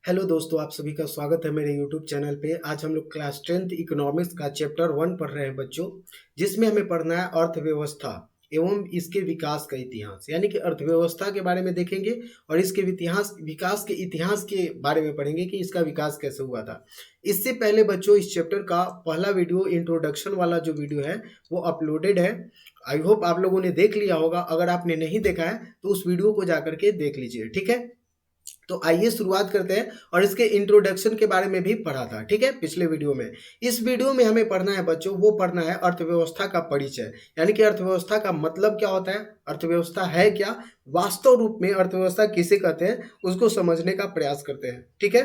Hello दोस्तों, आप सभी का स्वागत है मेरे यूट्यूब चैनल पे। आज हम लोग क्लास 10th इकोनॉमिक्स का चैप्टर 1 पढ़ रहे हैं बच्चों, जिसमें हमें पढ़ना है अर्थव्यवस्था एवं इसके विकास का इतिहास। यानी कि अर्थव्यवस्था के बारे में देखेंगे और इसके विकास के इतिहास के बारे में पढ़ेंगे कि इसका विकास कैसे हुआ था। इससे पहले बच्चों, इस चैप्टर का पहला वीडियो इंट्रोडक्शन वाला जो वीडियो है वो अपलोडेड है। आई होप आप लोगों ने देख लिया होगा। अगर आपने नहीं देखा है तो उस वीडियो को जाकर के देख लीजिए, ठीक है। तो आइए शुरुआत करते हैं। और इसके इंट्रोडक्शन के बारे में भी पढ़ा था, ठीक है, पिछले वीडियो में। इस वीडियो में हमें पढ़ना है बच्चों, वो पढ़ना है अर्थव्यवस्था का परिचय। यानी कि अर्थव्यवस्था का मतलब क्या होता है, अर्थव्यवस्था है क्या, वास्तव रूप में अर्थव्यवस्था किसे कहते हैं, उसको समझने का प्रयास करते हैं, ठीक है।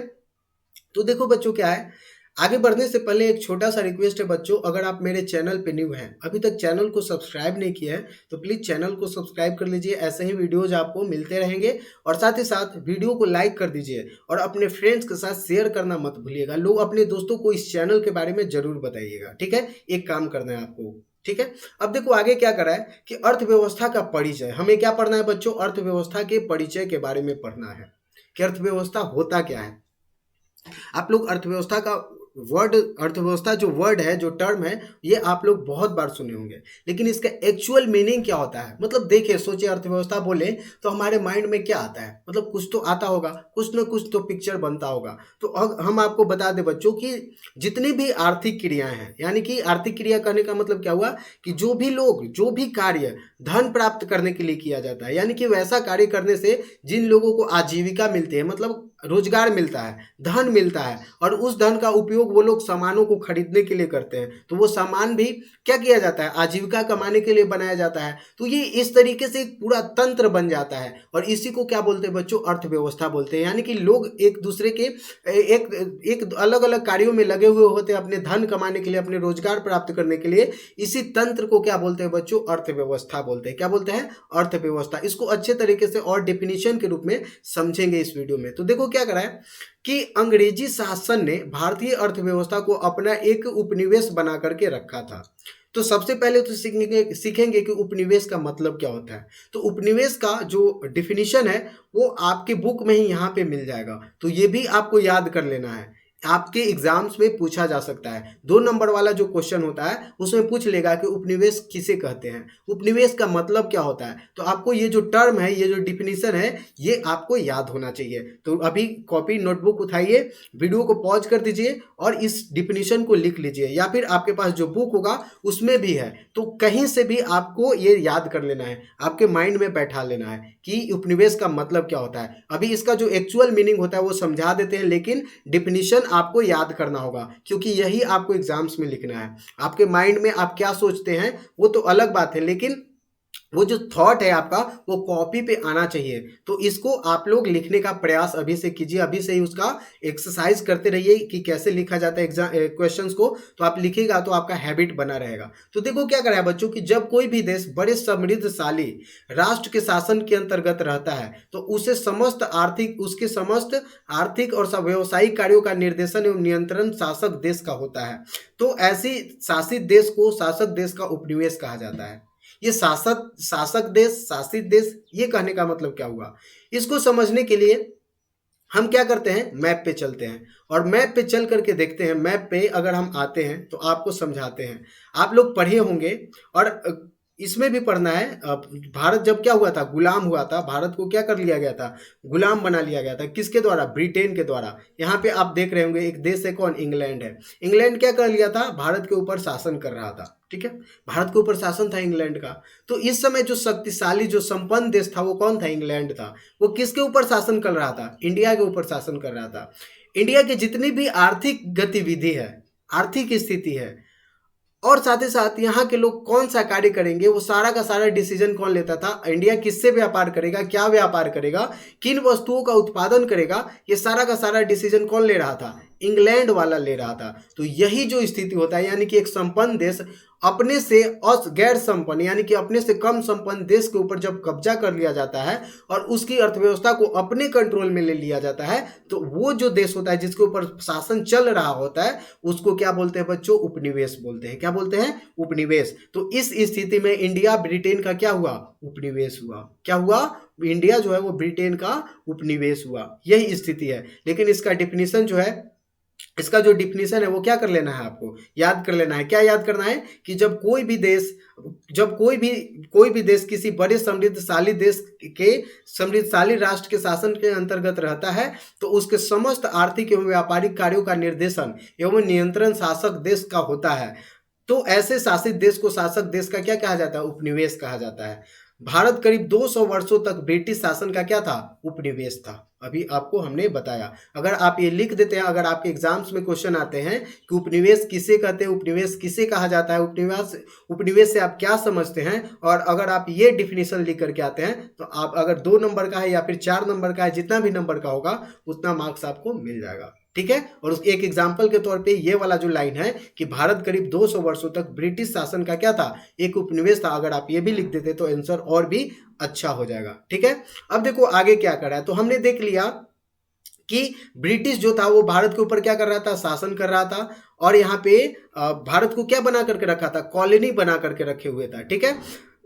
तो देखो बच्चों, क्या है, आगे बढ़ने से पहले एक छोटा सा रिक्वेस्ट है बच्चों, अगर आप मेरे चैनल पे न्यू हैं, अभी तक चैनल को सब्सक्राइब नहीं किया है, तो प्लीज़ चैनल को सब्सक्राइब कर लीजिए। ऐसे ही वीडियोज आपको मिलते रहेंगे। और साथ ही साथ वीडियो को लाइक कर दीजिए और अपने फ्रेंड्स के साथ शेयर करना मत भूलिएगा। लोग अपने दोस्तों को इस चैनल के बारे में जरूर बताइएगा, ठीक है। एक काम करना है आपको, ठीक है। अब देखो आगे क्या करा है कि अर्थव्यवस्था का परिचय। हमें क्या पढ़ना है बच्चों, अर्थव्यवस्था के परिचय के बारे में पढ़ना है कि अर्थव्यवस्था होता क्या है। आप लोग अर्थव्यवस्था का वर्ड, अर्थव्यवस्था जो वर्ड है, जो टर्म है, ये आप लोग बहुत बार सुने होंगे, लेकिन इसका एक्चुअल मीनिंग क्या होता है। मतलब देखिए, सोचिए, अर्थव्यवस्था बोले तो हमारे माइंड में क्या आता है, मतलब कुछ तो आता होगा, कुछ ना कुछ तो पिक्चर बनता होगा। तो अब हम आपको बता दें बच्चों कि जितनी भी आर्थिक क्रियाएं हैं, यानी कि आर्थिक क्रिया कहने का मतलब क्या हुआ कि जो भी लोग, जो भी कार्य धन प्राप्त करने के लिए किया जाता है, यानी कि वैसा कार्य करने से जिन लोगों को आजीविका मिलती है, मतलब रोजगार मिलता है, धन मिलता है, और उस धन का उपयोग वो लोग सामानों को खरीदने के लिए करते हैं। तो वो सामान भी क्या किया जाता है, आजीविका कमाने के लिए बनाया जाता है। तो ये इस तरीके से एक पूरा तंत्र बन जाता है, और इसी को क्या बोलते हैं बच्चों, अर्थव्यवस्था बोलते हैं। यानी कि लोग एक दूसरे के एक एक अलग अलग कार्यों में लगे हुए होते हैं अपने धन कमाने के लिए, अपने रोजगार प्राप्त करने के लिए। इसी तंत्र को क्या बोलते हैं बच्चों, अर्थव्यवस्था बोलते हैं। क्या बोलते हैं, अर्थव्यवस्था। इसको अच्छे तरीके से और डेफिनेशन के रूप में समझेंगे इस वीडियो में। तो देखो क्या करा है कि अंग्रेजी शासन ने भारतीय अर्थव्यवस्था को अपना एक उपनिवेश बना करके रखा था। तो सबसे पहले तो सीखेंगे कि उपनिवेश का मतलब क्या होता है। तो उपनिवेश का जो डिफिनीशन है वो आपके बुक में ही यहाँ पे मिल जाएगा। तो ये भी आपको याद कर लेना है, आपके एग्जाम्स में पूछा जा सकता है। 2 नंबर वाला जो क्वेश्चन होता है उसमें पूछ लेगा कि उपनिवेश किसे कहते हैं, उपनिवेश का मतलब क्या होता है। तो आपको ये जो टर्म है, ये जो डिफिनीशन है, ये आपको याद होना चाहिए। तो अभी कॉपी नोटबुक उठाइए, वीडियो को पॉज कर दीजिए और इस डिफिनीशन को लिख लीजिए, या फिर आपके पास जो बुक होगा उसमें भी है। तो कहीं से भी आपको ये याद कर लेना है, आपके माइंड में बैठा लेना है कि उपनिवेश का मतलब क्या होता है। अभी इसका जो एक्चुअल मीनिंग होता है वो समझा देते हैं, लेकिन डिफिनीशन आपको याद करना होगा, क्योंकि यही आपको एग्जाम्स में लिखना है। आपके माइंड में आप क्या सोचते हैं वो तो अलग बात है, लेकिन वो जो थॉट है आपका वो कॉपी पे आना चाहिए। तो इसको आप लोग लिखने का प्रयास अभी से कीजिए, अभी से ही उसका एक्सरसाइज करते रहिए कि कैसे लिखा जाता है एग्जाम क्वेश्चंस को। तो आप लिखिएगा तो आपका हैबिट बना रहेगा। तो देखो क्या करा है बच्चों कि जब कोई भी देश बड़े समृद्धशाली राष्ट्र के शासन के अंतर्गत रहता है तो उसके समस्त आर्थिक और व्यावसायिक कार्यों का निर्देशन एवं नियंत्रण शासक देश का होता है। तो ऐसी शासित देश को शासक देश का उपनिवेश कहा जाता है। ये शासक देश, शासित देश, ये कहने का मतलब क्या हुआ, इसको समझने के लिए हम क्या करते हैं, मैप पे चलते हैं और मैप पे चल करके देखते हैं। मैप पे अगर हम आते हैं तो आपको समझाते हैं। आप लोग पढ़े होंगे और इसमें भी पढ़ना है। भारत जब क्या हुआ था, गुलाम हुआ था, भारत को क्या कर लिया गया था, गुलाम बना लिया गया था। किसके द्वारा, ब्रिटेन के द्वारा। यहाँ पे आप देख रहे होंगे एक देश है, कौन, इंग्लैंड है। इंग्लैंड क्या कर लिया था, भारत के ऊपर शासन कर रहा था, ठीक है। भारत के ऊपर शासन था इंग्लैंड का। तो इस समय जो शक्तिशाली, जो संपन्न देश था वो कौन था, इंग्लैंड था। वो किसके ऊपर शासन कर रहा था, इंडिया के ऊपर शासन कर रहा था। इंडिया की जितनी भी आर्थिक गतिविधि है, आर्थिक स्थिति है, और साथ ही साथ यहाँ के लोग कौन सा कार्य करेंगे, वो सारा का सारा डिसीजन कौन लेता था। इंडिया किससे व्यापार करेगा, क्या व्यापार करेगा, किन वस्तुओं का उत्पादन करेगा, ये सारा का सारा डिसीजन कौन ले रहा था, इंग्लैंड वाला ले रहा था। तो यही जो स्थिति होता है, यानी कि एक संपन्न देश अपने से गैर संपन्न यानी कि अपने से कम संपन्न देश के ऊपर जब कब्जा कर लिया जाता है और उसकी अर्थव्यवस्था को अपने कंट्रोल में ले लिया जाता है, तो वो जो देश होता है जिसके ऊपर शासन चल रहा होता है उसको क्या बोलते हैं बच्चों? उपनिवेश बोलते हैं। क्या बोलते हैं? उपनिवेश। तो इस स्थिति में इंडिया ब्रिटेन का क्या हुआ? उपनिवेश हुआ। क्या हुआ? इंडिया जो है वो ब्रिटेन का उपनिवेश हुआ। यही स्थिति है। लेकिन इसका डिफिनीशन जो है, इसका जो डिफिनीशन है वो क्या कर लेना है, आपको याद कर लेना है। क्या याद करना है? कि जब कोई भी देश किसी बड़े समृद्धशाली देश के समृद्धशाली राष्ट्र के शासन के अंतर्गत रहता है तो उसके समस्त आर्थिक एवं व्यापारिक कार्यों का निर्देशन एवं नियंत्रण शासक देश का होता है। तो ऐसे शासित देश को शासक देश का क्या कहा जाता है? उपनिवेश कहा जाता है। भारत करीब 200 वर्षों तक ब्रिटिश शासन का क्या था? उपनिवेश था। अभी आपको हमने बताया। अगर आप ये लिख देते हैं, अगर आपके एग्जाम्स में क्वेश्चन आते हैं कि उपनिवेश किसे कहते हैं, उपनिवेश किसे कहा जाता है, उपनिवेश से आप क्या समझते हैं, और अगर आप ये डिफिनीशन लिख करके आते हैं तो आप अगर 2 नंबर का है या फिर 4 नंबर का है, जितना भी नंबर का होगा उतना मार्क्स आपको मिल जाएगा। ठीक है। और उस एक एग्जाम्पल के तौर पे ये वाला जो लाइन है कि भारत करीब 200 वर्षों तक ब्रिटिश शासन का क्या था? एक उपनिवेश था। अगर आप ये भी लिख देते तो आंसर और भी अच्छा हो जाएगा। ठीक है। अब देखो आगे क्या कर रहा है। तो हमने देख लिया कि ब्रिटिश जो था वो भारत के ऊपर क्या कर रहा था? शासन कर रहा था। और यहाँ पे भारत को क्या बना करके रखा था? कॉलोनी बना करके रखे हुए था। ठीक है।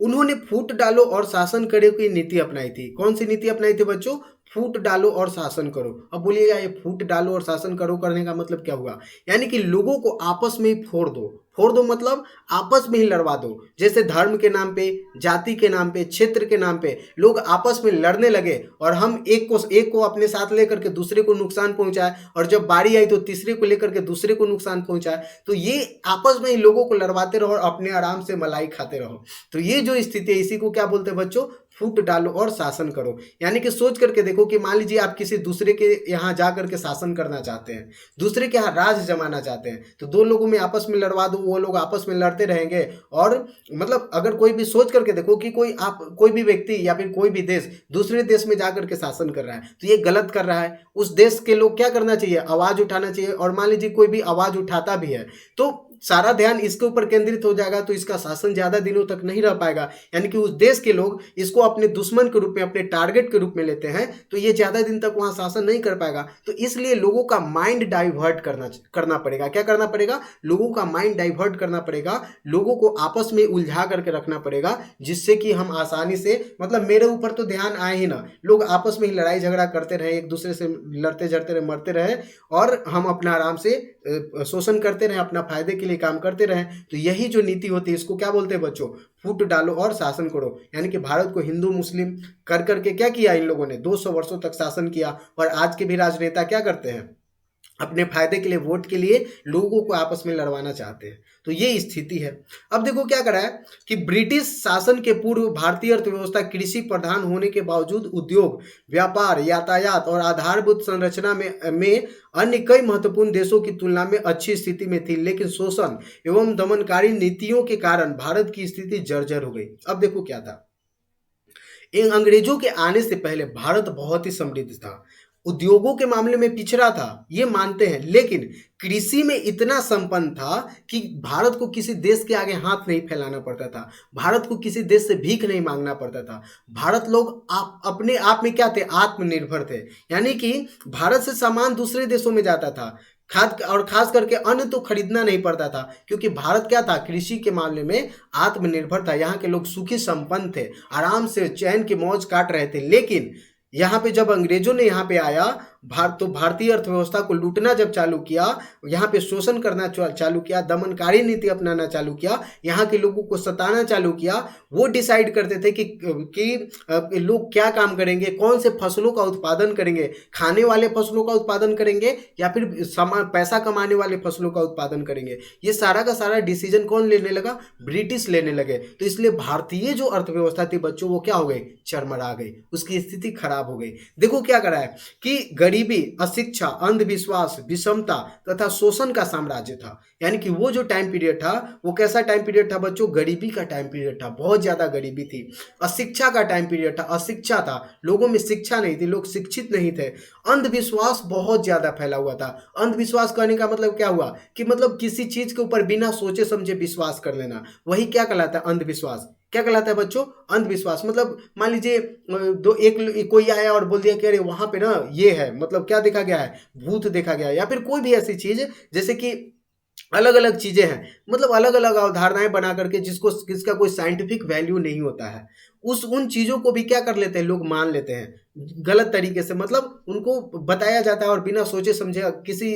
उन्होंने फूट डालो और शासन करो की नीति अपनाई थी। कौन सी नीति अपनाई थी बच्चों? फूट डालो और शासन करो। अब बोलिएगा ये फूट डालो और शासन करो करने का मतलब क्या हुआ? यानी कि लोगों को आपस में ही फोड़ दो। फोड़ दो मतलब आपस में ही लड़वा दो। जैसे धर्म के नाम पे, जाति के नाम पे, क्षेत्र के नाम पे लोग आपस में लड़ने लगे और हम एक को अपने साथ लेकर के दूसरे को नुकसान पहुंचाए, और जब बारी आई तो तीसरे को लेकर के दूसरे को नुकसान पहुंचाए। तो ये आपस में ही लोगों को लड़वाते रहो और अपने आराम से मलाई खाते रहो। तो ये जो स्थिति है इसी को क्या बोलते हैं बच्चों? फूट डालो और शासन करो। यानी कि सोच करके देखो कि मान लीजिए आप किसी दूसरे के यहाँ जा करके शासन करना चाहते हैं, दूसरे के यहाँ राज जमाना चाहते हैं, तो 2 लोगों में आपस में लड़वा दो, वो लोग आपस में लड़ते रहेंगे। और मतलब अगर कोई भी सोच करके देखो कि कोई भी व्यक्ति या फिर कोई भी देश दूसरे देश में जा करके शासन कर रहा है तो ये गलत कर रहा है। उस देश के लोग क्या करना चाहिए? आवाज उठाना चाहिए। और मान लीजिए कोई भी आवाज उठाता भी है तो सारा ध्यान इसके ऊपर केंद्रित हो जाएगा, तो इसका शासन ज्यादा दिनों तक नहीं रह पाएगा। यानी कि उस देश के लोग इसको अपने दुश्मन के रूप में, अपने टारगेट के रूप में लेते हैं, तो ये ज्यादा दिन तक वहां शासन नहीं कर पाएगा। तो इसलिए लोगों का माइंड डाइवर्ट करना पड़ेगा। क्या करना पड़ेगा? लोगों का माइंड डाइवर्ट करना पड़ेगा। लोगों को आपस में उलझा करके रखना पड़ेगा, जिससे कि हम आसानी से, मतलब मेरे ऊपर तो ध्यान आए ही ना, लोग आपस में ही लड़ाई झगड़ा करते रहे, एक दूसरे से लड़ते झड़ते रहे, मरते रहे, और हम अपना आराम से शोषण करते रहे, अपना फायदे के लिए काम करते रहे। तो यही जो नीति होती है इसको क्या बोलते हैं बच्चों? फूट डालो और शासन करो। यानी कि भारत को हिंदू मुस्लिम कर करके क्या किया इन लोगों ने? 200 वर्षों तक शासन किया। और आज के भी राजनेता क्या करते हैं? अपने फायदे के लिए, वोट के लिए लोगों को आपस में लड़वाना चाहते हैं। तो ये स्थिति है। अब देखो क्या करा है कि ब्रिटिश शासन के पूर्व भारतीय अर्थव्यवस्था कृषि प्रधान होने के बावजूद उद्योग, व्यापार, यातायात और आधारभूत संरचना में अन्य कई महत्वपूर्ण देशों की तुलना में अच्छी स्थिति में थी। लेकिन शोषण एवं दमनकारी नीतियों के कारण भारत की स्थिति जर्जर हो गई। अब देखो क्या था, इन अंग्रेजों के आने से पहले भारत बहुत ही समृद्ध था, उद्योगों के मामले में पिछड़ा था, ये मानते हैं, लेकिन कृषि में इतना संपन्न था कि भारत को किसी देश के आगे हाथ नहीं फैलाना पड़ता था, भारत को किसी देश से भीख नहीं मांगना पड़ता था। भारत लोग अपने आप में क्या थे? आत्मनिर्भर थे। यानी कि भारत से सामान दूसरे देशों में जाता था, खास करके अन्न तो खरीदना नहीं पड़ता था, क्योंकि भारत क्या था? कृषि के मामले में आत्मनिर्भर था। यहाँ के लोग सुखी संपन्न थे, आराम से चैन की मौज काट रहे थे। लेकिन यहाँ पे जब अंग्रेजों ने यहाँ पे आया, भारतीय अर्थव्यवस्था को लूटना जब चालू किया, यहाँ पे शोषण करना चालू किया, दमनकारी नीति अपनाना चालू किया, यहाँ के लोगों को सताना चालू किया, वो डिसाइड करते थे कि लोग क्या काम करेंगे, कौन से फसलों का उत्पादन करेंगे, खाने वाले फसलों का उत्पादन करेंगे या फिर पैसा कमाने वाले फसलों का उत्पादन करेंगे। ये सारा का सारा डिसीजन कौन लेने लगा? ब्रिटिश लेने लगे। तो इसलिए भारतीय जो अर्थव्यवस्था थी बच्चों, वो क्या हो गई? चरमरा गई, उसकी स्थिति खराब हो गई। देखो क्या करा है कि गरीबी, अशिक्षा, अंधविश्वास, विषमता तथा शोषण का साम्राज्य था। यानी कि वो जो टाइम पीरियड था वो कैसा टाइम पीरियड था बच्चों? गरीबी का टाइम पीरियड था, बहुत ज़्यादा गरीबी थी। अशिक्षा का टाइम पीरियड था, अशिक्षा था, लोगों में शिक्षा नहीं थी, लोग शिक्षित नहीं थे। अंधविश्वास बहुत ज़्यादा फैला हुआ था। अंधविश्वास कहने का मतलब क्या हुआ कि मतलब किसी चीज़ के ऊपर बिना सोचे समझे विश्वास कर लेना, वही क्या कहलाता है? अंधविश्वास। क्या कहलाता है बच्चों? अंधविश्वास। मतलब मान लीजिए कोई आया और बोल दिया कि अरे वहां पे ना ये है, मतलब क्या देखा गया है? भूत देखा गया है, या फिर कोई भी ऐसी चीज जैसे कि अलग अलग चीजें हैं, मतलब अलग अलग अवधारणाएं बना करके जिसको जिसका कोई साइंटिफिक वैल्यू नहीं होता है, उन चीजों को भी क्या कर लेते हैं लोग? मान लेते हैं गलत तरीके से। मतलब उनको बताया जाता है और बिना सोचे समझे किसी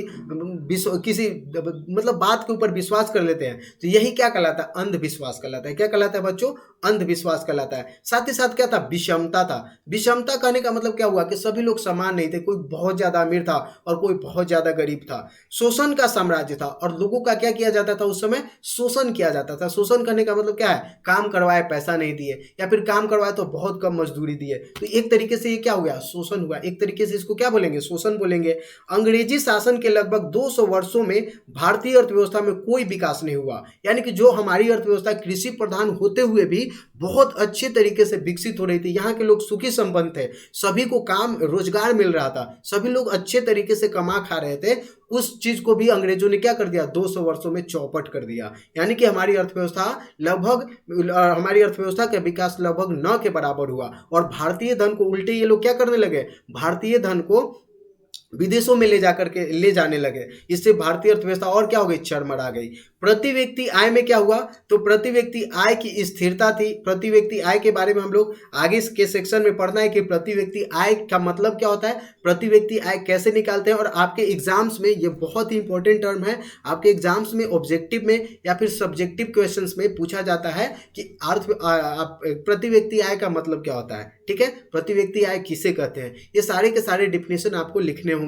मतलब बात के ऊपर विश्वास कर लेते हैं। तो यही क्या कहलाता है? अंधविश्वास कहलाता है। क्या कहलाता है बच्चों? अंधविश्वास कहलाता है। साथ ही साथ क्या था? विषमता था। विषमता कहने का मतलब क्या हुआ कि सभी लोग समान नहीं थे, कोई बहुत ज्यादा अमीर था और कोई बहुत ज्यादा गरीब था। शोषण का साम्राज्य था और लोगों का क्या किया जाता था? उस समय शोषण किया जाता था। शोषण करने का मतलब क्या है? काम करवाए पैसा नहीं दिए, या फिर काम करवाए तो बहुत कम मजदूरी दिए। तो एक तरीके से ये क्या हो गया? शोषण हुआ। एक तरीके से इसको क्या बोलेंगे? शोषण बोलेंगे। अंग्रेजी शासन के लगभग 200 वर्षों में भारतीय अर्थव्यवस्था में कोई विकास नहीं हुआ। यानी कि जो हमारी अर्थव्यवस्था कृषि प्रधान होते हुए भी बहुत अच्छे तरीके से विकसित हो रही थी, यहाँ के लोग सुखी संपन्न थे, सभी को काम रोजगार मिल रहा था, सभी लोग अच्छे तरीके से कमा खा रहे थे, उस चीज को भी अंग्रेजों ने क्या कर दिया? 200 वर्षों में चौपट कर दिया। यानी कि हमारी अर्थव्यवस्था का विकास लगभग न के बराबर हुआ और भारतीय धन को उल्टे ये लोग क्या करने लगे? भारतीय धन को विदेशों में ले जाने लगे। इससे भारतीय अर्थव्यवस्था और क्या हो गई? चरमरा गई। प्रति व्यक्ति आय में क्या हुआ? तो प्रति व्यक्ति आय की स्थिरता थी। प्रति व्यक्ति आय के बारे में हम लोग आगे के सेक्शन में पढ़ना है कि प्रति व्यक्ति आय का मतलब क्या होता है, प्रति व्यक्ति आय कैसे निकालते हैं। और आपके एग्जाम्स में ये बहुत ही इंपॉर्टेंट टर्म है, आपके एग्जाम्स में ऑब्जेक्टिव में या फिर सब्जेक्टिव क्वेश्चंस में पूछा जाता है कि प्रति व्यक्ति आय का मतलब क्या होता है। ठीक है, प्रति व्यक्ति आय किसे कहते हैं, ये सारे के सारे डिफिनेशन आपको लिखने होंगे।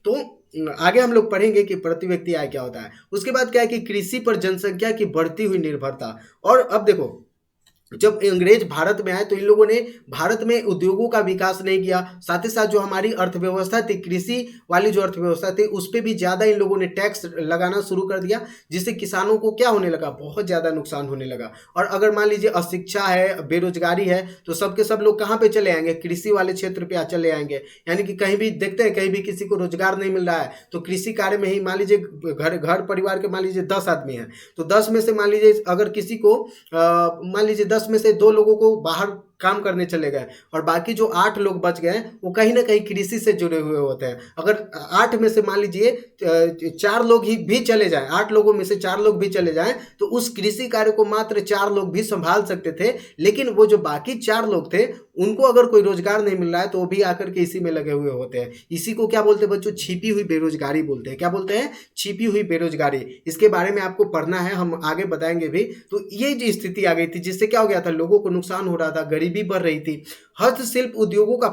तो आगे हम लोग पढ़ेंगे कि प्रति व्यक्ति आय क्या होता है। उसके बाद क्या है कि कृषि पर जनसंख्या की बढ़ती हुई निर्भरता। और अब देखो, जब अंग्रेज भारत में आए तो इन लोगों ने भारत में उद्योगों का विकास नहीं किया, साथ ही साथ जो हमारी अर्थव्यवस्था थी, कृषि वाली जो अर्थव्यवस्था थी, उस पर भी ज़्यादा इन लोगों ने टैक्स लगाना शुरू कर दिया, जिससे किसानों को क्या होने लगा? बहुत ज़्यादा नुकसान होने लगा। और अगर मान लीजिए अशिक्षा है, बेरोजगारी है, तो सबके सब लोग कहाँ पे चले आएंगे? कृषि वाले क्षेत्र पे चले आएंगे। यानी कि कहीं भी देखते हैं, कहीं भी किसी को रोजगार नहीं मिल रहा है तो कृषि कार्य में ही, मान लीजिए घर परिवार के मान लीजिए 10 आदमी हैं, तो 10 में से मान लीजिए अगर किसी को मान लीजिए 10 में से 2 लोगों को बाहर काम करने चले गए और बाकी जो 8 लोग बच गए वो कहीं ना कहीं कृषि से जुड़े हुए होते हैं। अगर 8 में से मान लीजिए 4 लोग ही भी चले जाएं, 8 लोगों में से 4 लोग भी चले जाएं, तो उस कृषि कार्य को मात्र 4 लोग भी संभाल सकते थे। लेकिन वो जो बाकी 4 लोग थे उनको अगर कोई रोजगार नहीं मिल रहा है तो वो भी आकर के इसी में लगे हुए होते हैं। इसी को क्या बोलते हैं बच्चों? छिपी हुई बेरोजगारी बोलते हैं। क्या बोलते हैं? छिपी हुई बेरोजगारी। इसके बारे में आपको पढ़ना है, हम आगे बताएंगे भी। तो ये जो स्थिति आ गई थी जिससे क्या हो गया था? लोगों को नुकसान हो रहा था, गरीबी बढ़ रही थी, हस्तशिल्प उद्योगों का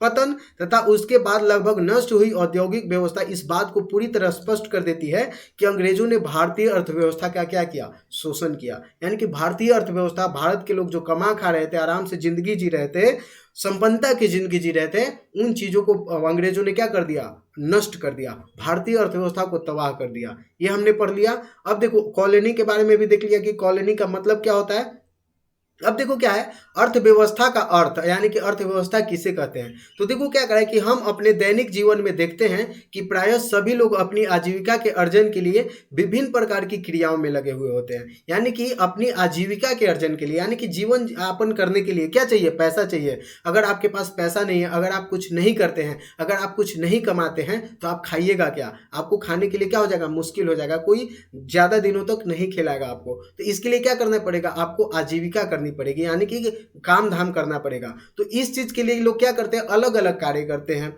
पतन तथा उसके बाद लगभग नष्ट हुई औद्योगिक व्यवस्था इस बात को पूरी तरह स्पष्ट कर देती है कि अंग्रेजों ने भारतीय अर्थव्यवस्था का क्या किया? शोषण किया। यानी कि भारतीय अर्थव्यवस्था, भारत के लोग जो कमा खा रहे थे, आराम से जिंदगी जी रहे थे, संपन्नता की जिंदगी जी रहे थे, उन चीजों को अंग्रेजों ने क्या कर दिया? नष्ट कर दिया, भारतीय अर्थव्यवस्था को तबाह कर दिया। ये हमने पढ़ लिया। अब देखो कॉलोनी के बारे में भी देख लिया कि कॉलोनी का मतलब क्या होता है। अब देखो क्या है अर्थव्यवस्था का अर्थ, यानी कि अर्थव्यवस्था किसे कहते हैं। तो देखो क्या करें कि हम अपने दैनिक जीवन में देखते हैं कि प्रायः सभी लोग अपनी आजीविका के अर्जन के लिए विभिन्न प्रकार की क्रियाओं में लगे हुए होते हैं। यानी कि अपनी आजीविका के अर्जन के लिए, यानी कि जीवन यापन करने के लिए क्या चाहिए? पैसा चाहिए। अगर आपके पास पैसा नहीं है, अगर आप कुछ नहीं करते हैं, अगर आप कुछ नहीं कमाते हैं, तो आप खाइएगा क्या? आपको खाने के लिए क्या हो जाएगा? मुश्किल हो जाएगा, कोई ज्यादा दिनों तक नहीं खिलाएगा आपको। तो इसके लिए क्या करना पड़ेगा? आपको आजीविका करनी पड़ेगी, यानी कि काम धाम करना पड़ेगा। तो इस चीज के लिए लोग क्या करते हैं? अलग अलग कार्य करते हैं।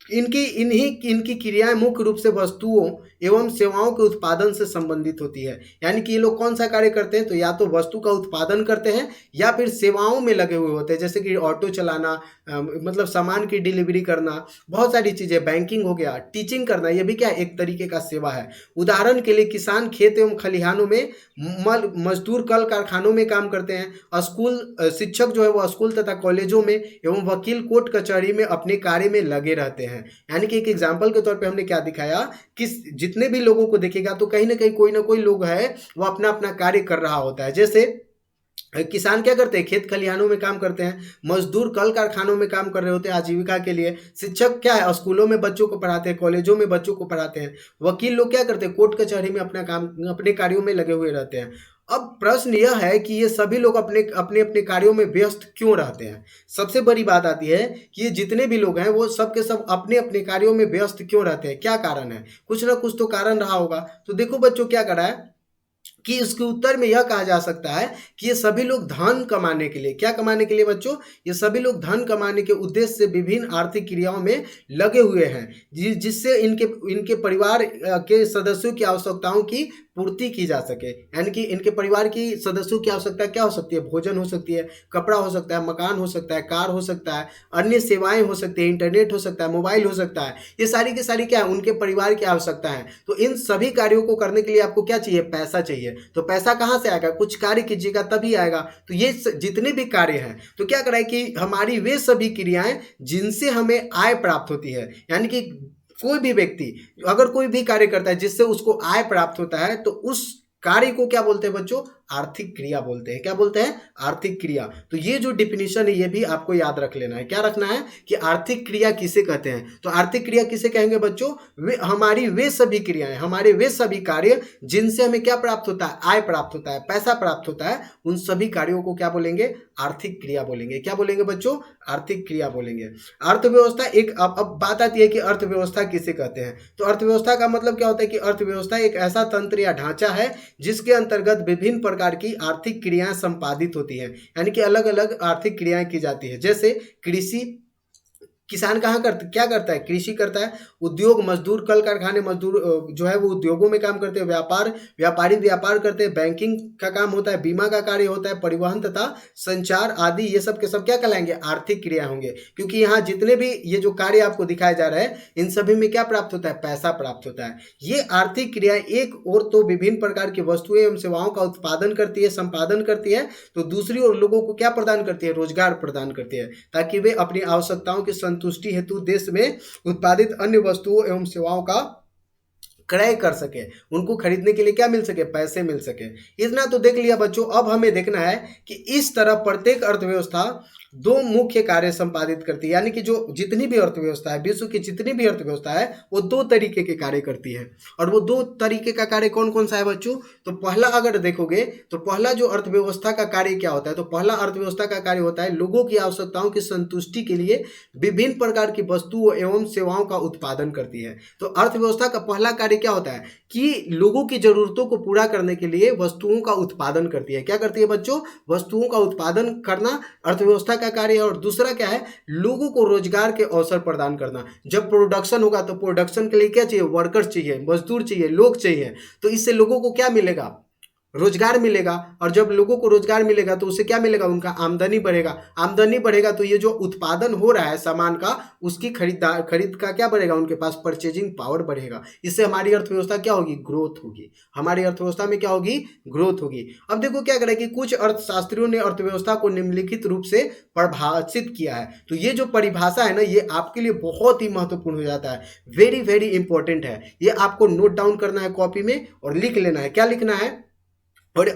इनकी क्रियाएं मुख्य रूप से वस्तुओं एवं सेवाओं के उत्पादन से संबंधित होती है। यानी कि ये लोग कौन सा कार्य करते हैं? तो या तो वस्तु का उत्पादन करते हैं या फिर सेवाओं में लगे हुए होते हैं, जैसे कि ऑटो चलाना, मतलब सामान की डिलीवरी करना, बहुत सारी चीजें, बैंकिंग हो गया, टीचिंग करना, ये भी क्या है? एक तरीके का सेवा है। उदाहरण के लिए किसान खेत एवं खलिहानों में, मजदूर कल कारखानों में काम करते हैं, शिक्षक जो है वो स्कूल तथा कॉलेजों में, एवं वकील कोर्ट कचहरी में अपने कार्य में लगे रहते हैं। हैं। यानी कि एक एग्जाम्पल के तौर पे हमने क्या दिखाया कि जितने भी लोगों को देखेगा तो कहीं ना कोई लोग है वो अपना अपना कार्य कर रहा होता है। जैसे किसान क्या करते हैं, खेत खलिहानों में काम करते हैं, मजदूर कल कारखानों में काम कर रहे होते हैं आजीविका के लिए, शिक्षक क्या है स्कूलों में बच्चों को पढ़ाते हैं, कॉलेजों में बच्चों को पढ़ाते हैं, वकील लोग क्या करते हैं कोर्ट कचहरी में अपना काम अपने कार्यों में लगे हुए रहते हैं। अब प्रश्न यह है कि ये सभी लोग अपने अपने अपने कार्यों में व्यस्त क्यों रहते हैं। सबसे बड़ी बात आती है कि ये जितने भी लोग हैं वो सब के सब अपने अपने कार्यों में व्यस्त क्यों रहते हैं, क्या कारण है, कुछ ना कुछ तो कारण रहा होगा। तो देखो बच्चों क्या करा है कि इसके उत्तर में यह कहा जा सकता है कि ये सभी लोग धन कमाने के लिए, क्या कमाने के लिए बच्चों, ये सभी लोग धन कमाने के उद्देश्य से विभिन्न आर्थिक क्रियाओं में लगे हुए हैं, जिससे इनके इनके परिवार के सदस्यों की आवश्यकताओं की पूर्ति की जा सके। यानी कि इनके परिवार की सदस्यों की आवश्यकता क्या हो सकती है, भोजन हो सकती है, कपड़ा हो सकता है, मकान हो सकता है, कार हो सकता है, अन्य सेवाएं हो सकती है, इंटरनेट हो सकता है, मोबाइल हो सकता है, ये सारी की सारी क्या है उनके परिवार की आवश्यकता है। तो इन सभी कार्यों को करने के लिए आपको क्या चाहिए, पैसा चाहिए। तो पैसा कहाँ से आएगा, कुछ कार्य कीजिएगा तभी आएगा। तो ये जितने भी कार्य हैं तो क्या कराए कि हमारी वे सभी क्रियाएं जिनसे हमें आय प्राप्त होती है, यानी कि कोई भी व्यक्ति अगर कोई भी कार्य करता है जिससे उसको आय प्राप्त होता है तो उस कार्य को क्या बोलते हैं बच्चों, आर्थिक क्रिया बोलते हैं। क्या बोलते हैं, आर्थिक क्रिया। तो ये जो डिफिनीशन है ये भी आपको याद रख लेना है। क्या रखना है कि आर्थिक क्रिया किसे कहते हैं। तो आर्थिक क्रिया किसे कहेंगे बच्चों, वे हमारी वे सभी क्रियाएं, हमारे वे सभी कार्य जिनसे हमें क्या प्राप्त होता है, आय प्राप्त होता है, पैसा प्राप्त होता है, उन सभी कार्यों को क्या बोलेंगे, आर्थिक क्रिया बोलेंगे। क्या बोलेंगे बच्चों, आर्थिक क्रिया बोलेंगे। अर्थव्यवस्था एक अब बात आती है कि अर्थव्यवस्था किसे कहते हैं। तो अर्थव्यवस्था का मतलब क्या होता है कि अर्थव्यवस्था एक ऐसा तंत्र या ढांचा है जिसके अंतर्गत विभिन्न प्रकार की आर्थिक क्रियाएं संपादित होती हैं, यानी कि अलग अलग आर्थिक क्रियाएं की जाती है। जैसे कृषि, किसान कहाँ करता, क्या करता है, कृषि करता है। उद्योग, मजदूर कल कारखाने मजदूर जो है वो उद्योगों में काम करते हैं। व्यापार, व्यापारी व्यापार करते हैं। बैंकिंग का काम होता है, बीमा का कार्य होता है, परिवहन तथा संचार आदि ये सब के सब क्या कहलाएंगे, आर्थिक क्रिया होंगे। क्योंकि यहाँ जितने भी ये जो कार्य आपको दिखाए जा रहे हैं इन सभी में क्या प्राप्त होता है, पैसा प्राप्त होता है। ये आर्थिक क्रिया एक और तो विभिन्न प्रकार की वस्तुएं एवं सेवाओं का उत्पादन करती है, संपादन करती है, तो दूसरी ओर लोगों को क्या प्रदान करती है, रोजगार प्रदान करती है, ताकि वे अपनी आवश्यकताओं की संतुष्टि हेतु देश में उत्पादित अन्य वस्तुओं एवं सेवाओं का क्रय कर सके, उनको खरीदने के लिए क्या मिल सके, पैसे मिल सके। इतना तो देख लिया बच्चों। अब हमें देखना है कि इस तरह प्रत्येक अर्थव्यवस्था दो मुख्य कार्य संपादित करती है, यानी कि जो जितनी भी अर्थव्यवस्था है, विश्व की जितनी भी अर्थव्यवस्था है वो दो तरीके के कार्य करती है। और वो दो तरीके का कार्य कौन कौन सा है बच्चों, तो पहला अगर देखोगे तो पहला जो अर्थव्यवस्था का कार्य क्या होता है, तो पहला अर्थव्यवस्था का कार्य होता है लोगों की आवश्यकताओं की संतुष्टि के लिए विभिन्न प्रकार की वस्तुओं एवं सेवाओं का उत्पादन करती है। तो अर्थव्यवस्था का पहला कार्य क्या होता है कि लोगों की जरूरतों को पूरा करने के लिए वस्तुओं का उत्पादन करती है। क्या करती है बच्चों, वस्तुओं का उत्पादन करना अर्थव्यवस्था का कार्य है। और दूसरा क्या है, लोगों को रोजगार के अवसर प्रदान करना। जब प्रोडक्शन होगा तो प्रोडक्शन के लिए क्या चाहिए, वर्कर्स चाहिए, मजदूर चाहिए, लोग चाहिए। तो इससे लोगों को क्या मिलेगा, रोजगार मिलेगा। और जब लोगों को रोजगार मिलेगा तो उससे क्या मिलेगा, उनका आमदनी बढ़ेगा। आमदनी बढ़ेगा तो ये जो उत्पादन हो रहा है सामान का, उसकी खरीद का क्या बढ़ेगा, उनके पास परचेजिंग पावर बढ़ेगा। इससे हमारी अर्थव्यवस्था क्या होगी, ग्रोथ होगी। हमारी अर्थव्यवस्था में क्या होगी, ग्रोथ होगी। अब देखो क्या करें कि कुछ अर्थशास्त्रियों ने अर्थव्यवस्था को निम्नलिखित रूप से परिभाषित किया है। तो ये जो परिभाषा है ना, ये आपके लिए बहुत ही महत्वपूर्ण हो जाता है, वेरी वेरी इंपॉर्टेंट है। ये आपको नोट डाउन करना है कॉपी में और लिख लेना है। क्या लिखना है, और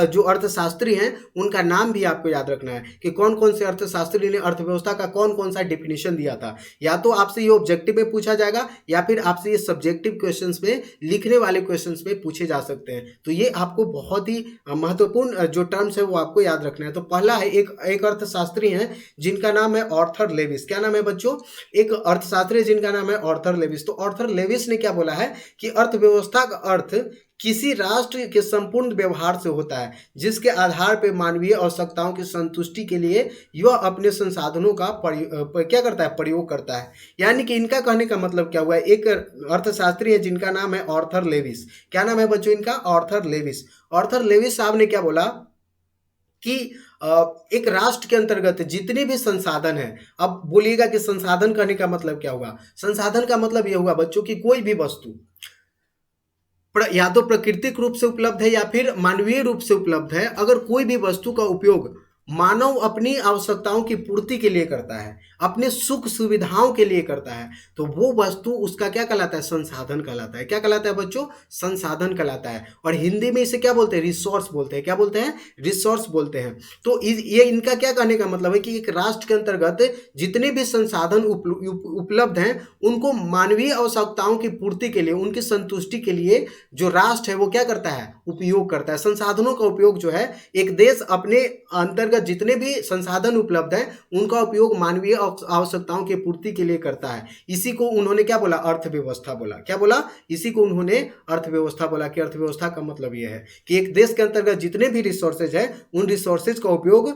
जो अर्थशास्त्री हैं उनका नाम भी आपको याद रखना है कि कौन कौन से अर्थशास्त्री ने अर्थव्यवस्था का कौन कौन सा डिफिनीशन दिया था। या तो आपसे ये ऑब्जेक्टिव में पूछा जाएगा या फिर आपसे ये सब्जेक्टिव क्वेश्चंस में, लिखने वाले क्वेश्चंस में पूछे जा सकते हैं। तो ये आपको बहुत ही महत्वपूर्ण जो टर्म्स है वो आपको याद रखना है। तो पहला है एक अर्थशास्त्री हैं जिनका नाम है ऑर्थर लेविस। क्या नाम है बच्चों, एक अर्थशास्त्री जिनका नाम है ऑर्थर लेविस। तो ऑर्थर लेविस ने क्या बोला है कि अर्थव्यवस्था का अर्थ किसी राष्ट्र के संपूर्ण व्यवहार से होता है जिसके आधार पर मानवीय आवश्यकताओं की संतुष्टि के लिए यह अपने संसाधनों का क्या करता है, प्रयोग करता है। यानी कि इनका कहने का मतलब क्या हुआ है, एक अर्थशास्त्री है जिनका नाम है ऑर्थर लेविस। क्या नाम है बच्चों इनका, ऑर्थर लेविस। ऑर्थर लेविस साहब ने क्या बोला कि एक राष्ट्र के अंतर्गत जितने भी संसाधन हैं, अब बोलिएगा कि संसाधन कहने का मतलब क्या हुआ, संसाधन का मतलब यह हुआ बच्चों की कोई भी वस्तु या तो प्राकृतिक रूप से उपलब्ध है या फिर मानवीय रूप से उपलब्ध है। अगर कोई भी वस्तु का उपयोग मानव अपनी आवश्यकताओं की पूर्ति के लिए करता है, अपने सुख सुविधाओं के लिए करता है, तो वो वस्तु उसका क्या कहलाता है? संसाधन कहलाता है। क्या कहलाता है बच्चों? संसाधन कहलाता है। और हिंदी में इसे क्या बोलते हैं? रिसोर्स बोलते हैं। क्या बोलते हैं? रिसोर्स बोलते हैं। तो ये इनका क्या कहने का मतलब है कि एक राष्ट्र के अंतर्गत जितने भी संसाधन उपलब्ध हैं, उनको मानवीय आवश्यकताओं की पूर्ति के लिए, उनकी संतुष्टि के लिए जो राष्ट्र है वो क्या करता है? उपयोग करता है। संसाधनों का उपयोग जो है, एक देश अपने अंतर्गत जितने भी संसाधन उपलब्ध हैं उनका उपयोग मानवीय आवश्यकताओं की पूर्ति के लिए करता है। इसी को उन्होंने क्या बोला? अर्थव्यवस्था बोला। क्या बोला? इसी को उन्होंने अर्थव्यवस्था बोला। कि अर्थव्यवस्था का मतलब यह है कि एक देश के अंतर्गत जितने भी रिसोर्सेज है, उन रिसोर्सेज का उपयोग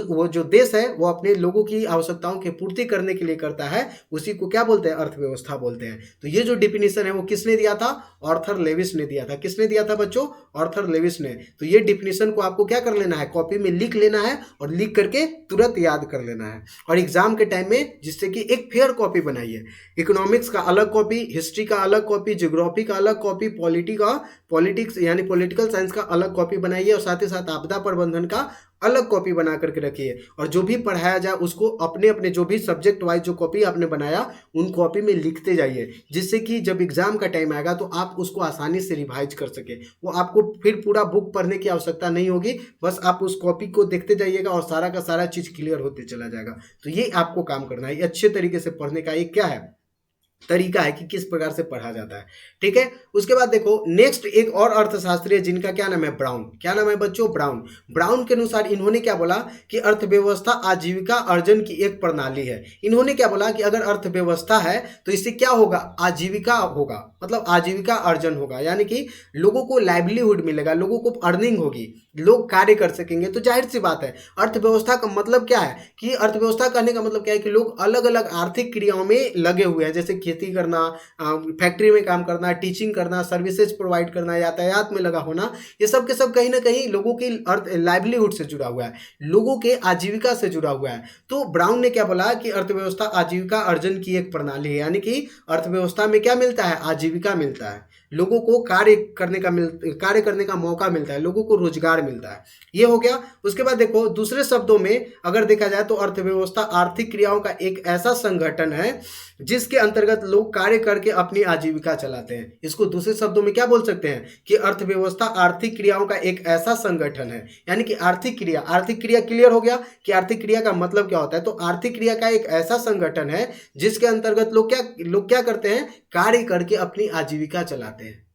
वो जो देश है वो अपने लोगों की आवश्यकताओं की पूर्ति करने के लिए करता है। उसी को क्या बोलते हैं? अर्थव्यवस्था बोलते हैं। तो ये जो डिफिनीशन है वो किसने दिया था? आर्थर लेविस ने दिया था। किसने दिया था बच्चों? आर्थर लेविस ने। तो ये डिफिनीशन को आपको क्या कर लेना है? कॉपी में लिख लेना है और लिख करके तुरंत याद कर लेना है। और एग्जाम के टाइम में जिससे कि एक फेयर कॉपी बनाइए। इकोनॉमिक्स का अलग कॉपी, हिस्ट्री का अलग कॉपी, ज्योग्राफी का अलग कॉपी, पॉलिटिक्स यानी पॉलिटिकल साइंस का अलग कॉपी बनाइए और साथ ही साथ आपदा प्रबंधन का अलग कॉपी बना करके रखिए। और जो भी पढ़ाया जाए उसको अपने अपने जो भी सब्जेक्ट वाइज जो कॉपी आपने बनाया उन कॉपी में लिखते जाइए, जिससे कि जब एग्जाम का टाइम आएगा तो आप उसको आसानी से रिवाइज कर सके। वो आपको फिर पूरा बुक पढ़ने की आवश्यकता नहीं होगी, बस आप उस कॉपी को देखते जाइएगा और सारा का सारा चीज़ क्लियर होते चला जाएगा। तो ये आपको काम करना है। अच्छे तरीके से पढ़ने का एक क्या है? तरीका है कि किस प्रकार से पढ़ा जाता है। ठीक है। उसके बाद देखो नेक्स्ट एक और अर्थशास्त्री है जिनका क्या नाम है? ब्राउन। क्या नाम है बच्चों? ब्राउन। ब्राउन के अनुसार इन्होंने क्या बोला कि अर्थव्यवस्था आजीविका अर्जन की एक प्रणाली है। इन्होंने क्या बोला कि अगर अर्थव्यवस्था है तो इससे क्या होगा? आजीविका होगा, मतलब आजीविका अर्जन होगा, यानी कि लोगों को लाइवलीहुड मिलेगा, लोगों को अर्निंग होगी, लोग कार्य कर सकेंगे। तो जाहिर सी बात है अर्थव्यवस्था का मतलब क्या है? कि अर्थव्यवस्था कहने का मतलब क्या है कि लोग अलग अलग आर्थिक क्रियाओं में लगे हुए हैं, जैसे खेती करना, फैक्ट्री में काम करना, टीचिंग करना, सर्विसेज प्रोवाइड करना, यातायात में लगा होना, ये सब के सब कहीं ना कहीं लोगों की लाइवलीहुड से जुड़ा हुआ है, लोगों के आजीविका से जुड़ा हुआ है। तो ब्राउन ने क्या बोला कि अर्थव्यवस्था आजीविका अर्जन की एक प्रणाली है, यानी कि अर्थव्यवस्था में क्या मिलता है? आजीविका मिलता है, लोगों को कार्य करने का मौका मिलता है, लोगों को रोजगार मिलता है। ये हो गया। उसके बाद देखो दूसरे शब्दों में अगर देखा जाए तो अर्थव्यवस्था आर्थिक क्रियाओं का एक ऐसा संगठन है जिसके अंतर्गत लोग कार्य करके अपनी आजीविका चलाते हैं। इसको दूसरे शब्दों में क्या बोल सकते हैं? कि अर्थव्यवस्था आर्थिक क्रियाओं का एक ऐसा संगठन है, यानी कि आर्थिक क्रिया क्लियर हो गया कि आर्थिक क्रिया का मतलब क्या होता है। तो आर्थिक क्रिया का एक ऐसा संगठन है जिसके अंतर्गत लोग क्या करते हैं? कार्य करके अपनी आजीविका चलाते हैं।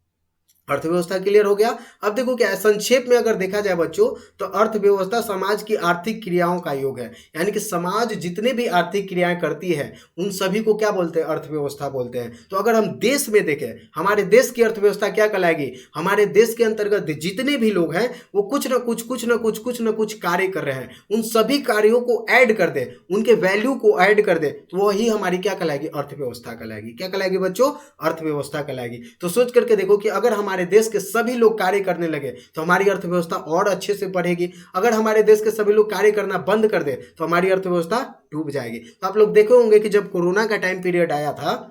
अर्थव्यवस्था क्लियर हो गया। अब देखो क्या है, संक्षेप में अगर देखा जाए बच्चों तो अर्थव्यवस्था समाज की आर्थिक क्रियाओं का योग है, यानी कि समाज जितने भी आर्थिक क्रियाएं करती है उन सभी को क्या बोलते हैं? अर्थव्यवस्था बोलते हैं। तो अगर हम देश में देखें, हमारे देश की अर्थव्यवस्था क्या कहलाएगी? हमारे देश के अंतर्गत जितने भी लोग हैं वो कुछ न कुछ कार्य कर रहे हैं, उन सभी कार्यों को ऐड कर दे, उनके वैल्यू को ऐड कर दे, तो वही हमारी क्या कहलाएगी? अर्थव्यवस्था कहलाएगी। क्या कहलाएगी बच्चों? अर्थव्यवस्था कहलाएगी। तो सोच करके देखो कि अगर हमारे देश के सभी लोग कार्य करने लगे तो हमारी अर्थव्यवस्था और अच्छे से बढ़ेगी। अगर हमारे देश के सभी लोग कार्य करना बंद कर दे तो हमारी अर्थव्यवस्था डूब जाएगी। तो आप लोग देखे होंगे कि जब कोरोना का टाइम पीरियड आया था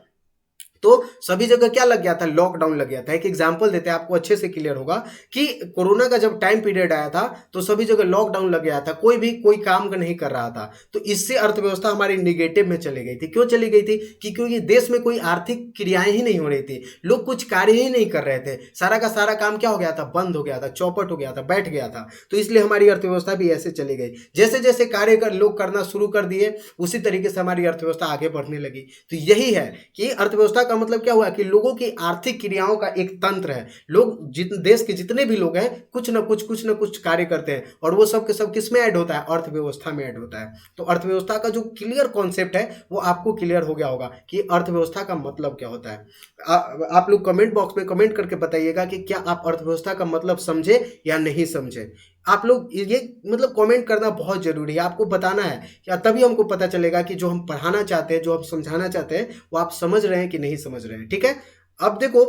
तो सभी जगह क्या लग गया था? लॉकडाउन लग गया था। एक एग्जांपल देते हैं, आपको अच्छे से क्लियर होगा कि कोरोना का जब टाइम पीरियड आया था तो सभी जगह लॉकडाउन लग गया था, कोई काम नहीं कर रहा था। तो इससे अर्थव्यवस्था हमारी निगेटिव में चली गई थी। क्यों चली गई थी? कि क्योंकि देश में कोई आर्थिक क्रियाएं ही नहीं हो रही थी, लोग कुछ कार्य ही नहीं कर रहे थे, सारा का सारा काम क्या हो गया था? बंद हो गया था, चौपट हो गया था, बैठ गया था। तो इसलिए हमारी अर्थव्यवस्था भी ऐसे चली गई। जैसे जैसे लोग करना शुरू कर दिए उसी तरीके से हमारी अर्थव्यवस्था आगे बढ़ने लगी। तो यही है कि अर्थव्यवस्था का मतलब क्या हुआ कि लोगों की आर्थिक क्रियाओं का एक तंत्र है। लोग देश के जितने भी लोग हैं कुछ न कुछ कार्य करते हैं और वो सब के सब किस में ऐड होता है? अर्थव्यवस्था में ऐड होता है। तो अर्थव्यवस्था का जो क्लियर कॉन्सेप्ट है वो आपको क्लियर हो गया होगा कि अर्थव्यवस्था का मतलब क्या होता है। आप लोग कमेंट बॉक्स में कमेंट करके बताइएगा कि क्या आप अर्थव्यवस्था का मतलब समझे या नहीं समझे। आप लोग ये मतलब कमेंट करना बहुत जरूरी है, आपको बताना है या तभी हमको पता चलेगा कि जो हम पढ़ाना चाहते हैं, जो हम समझाना चाहते हैं वो आप समझ रहे हैं कि नहीं समझ रहे हैं। ठीक है। अब देखो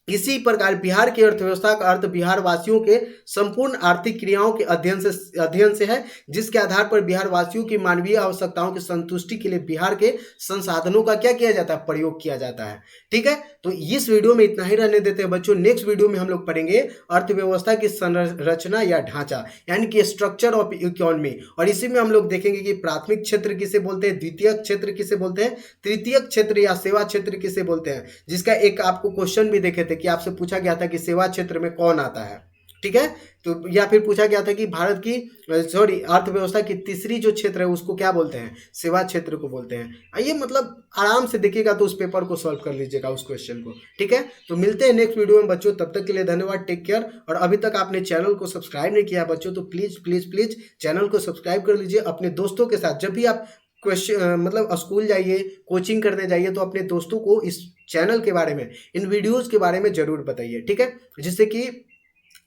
इसी प्रकार बिहार की अर्थव्यवस्था का अर्थ बिहार वासियों के संपूर्ण आर्थिक क्रियाओं के अध्ययन से है, जिसके आधार पर बिहार वासियों की मानवीय आवश्यकताओं की संतुष्टि के लिए बिहार के संसाधनों का क्या किया जाता है, प्रयोग किया जाता है। ठीक है, तो इस वीडियो में इतना ही रहने देते हैं बच्चों। नेक्स्ट वीडियो में हम लोग पढ़ेंगे अर्थव्यवस्था की संरचना या ढांचा, यानी कि स्ट्रक्चर ऑफ इकोनॉमी, और इसी में हम लोग देखेंगे कि प्राथमिक क्षेत्र किसे बोलते हैं, द्वितीय क्षेत्र किसे बोलते हैं, तृतीय क्षेत्र या सेवा क्षेत्र किसे बोलते हैं, जिसका एक आपको क्वेश्चन भी देखे थे कि आपसे पूछा गया था कि सेवा क्षेत्र में कौन आता है। ठीक है, तो या फिर पूछा गया था कि भारत की अर्थव्यवस्था की तीसरी जो क्षेत्र है उसको क्या बोलते हैं, सेवा क्षेत्र को बोलते हैं। आइए मतलब आराम से देखिएगा तो उस पेपर को सॉल्व कर लीजिएगा, उस क्वेश्चन को। ठीक है, तो मिलते हैं नेक्स्ट वीडियो में बच्चों, तब तक के लिए धन्यवाद, टेक केयर। और अभी तक आपने चैनल को सब्सक्राइब नहीं किया बच्चों तो प्लीज प्लीज प्लीज चैनल को सब्सक्राइब कर लीजिए। अपने दोस्तों के साथ जब भी आप क्वेश्चन मतलब स्कूल जाइए, कोचिंग करने जाइए, तो अपने दोस्तों को इस चैनल के बारे में, इन वीडियोस के बारे में जरूर बताइए। ठीक है, जिससे कि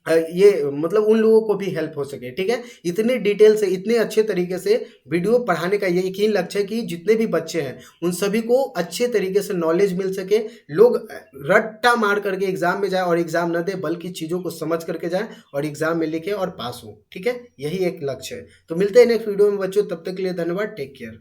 ये मतलब उन लोगों को भी हेल्प हो सके। ठीक है, इतने डिटेल से, इतने अच्छे तरीके से वीडियो पढ़ाने का ये यकीन लक्ष्य है कि जितने भी बच्चे हैं उन सभी को अच्छे तरीके से नॉलेज मिल सके, लोग रट्टा मार करके एग्जाम में जाए और एग्जाम न दे, बल्कि चीज़ों को समझ करके जाए और एग्जाम में लिखे और पास हो। ठीक है, यही एक लक्ष्य है। तो मिलते हैं नेक्स्ट वीडियो में बच्चों, तब तक के लिए धन्यवाद, टेक केयर।